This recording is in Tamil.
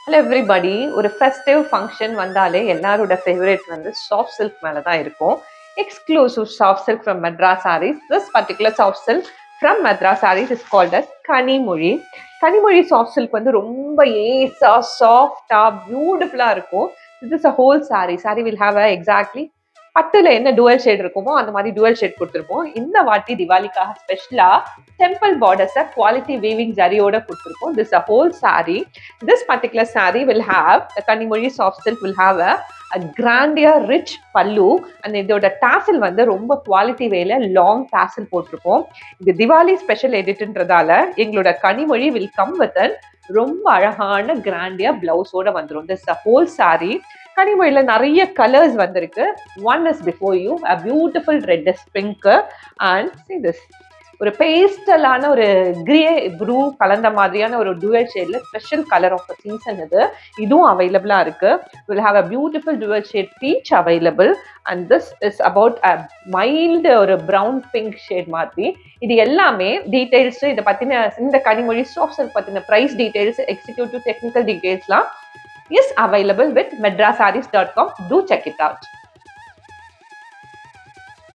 Hello everybody. ஒரு ஃபெஸ்டிவ் ஃபங்க்ஷன் வந்தாலே எல்லாரோட ஃபேவரட் வந்து சாஃப்ட் சில்க் மேலே தான் இருக்கும். Exclusive soft silk from Madras sarees. This particular soft silk from Madras sarees is called as Kanimozhi. Kanimozhi soft silk வந்து ரொம்ப ஏஸா சாஃப்டா பியூட்டிஃபுல்லா இருக்கும். This is a whole sari. Sari will have a exactly பட்டுல என்ன டுவல் ஷேட் இருக்குமோ அந்த மாதிரி டுவல் ஷேட் கொடுத்துருப்போம். இந்த வாட்டி திவாலிக்காக ஸ்பெஷலா டெம்பிள் பார்டர்ஸை குவாலிட்டி வீவிங் ஜரியோட கொடுத்துருக்கோம். This a whole sorry. This particular saree will have, the Kanimozhi soft silk will have a grandeur rich pallu and இதோட டாசல் வந்து ரொம்ப குவாலிட்டி வேல லாங் டாசல் போட்டிருப்போம். இது திவாலி ஸ்பெஷல் எடிட்ன்றதால எங்களோட கனிமொழி வில் கம் வித் ரொம்ப அழகான கிராண்டியா பிளவுஸோட வந்துடும். This a whole sari. கனிமொழியில நிறைய கலர்ஸ் வந்திருக்கு. One is before you a beautiful red is pink and see this ஒரு பேஸ்டலான ஒரு கிரே ப்ளூ கலந்த மாதிரியான ஒரு டுவல் ஷேட்ல ஸ்பெஷல் கலர் ஆஃப் சீசன் இதுவும் அவைலபிளா இருக்கு. Will have a beautiful dual shade peach available and this is about a mild ஒரு ப்ரௌன் பிங்க் ஷேட் மாதிரி. இது எல்லாமே டீடைல்ஸ் இதை பத்தின இந்த கனிமொழி சாஃப்ட் சில்க் பத்தின பிரைஸ் டீடைல்ஸ் எக்ஸிக்யூட்டிவ் டெக்னிக்கல் டீடைல்ஸ்லாம் is available with madrasarees.com. Do check it out.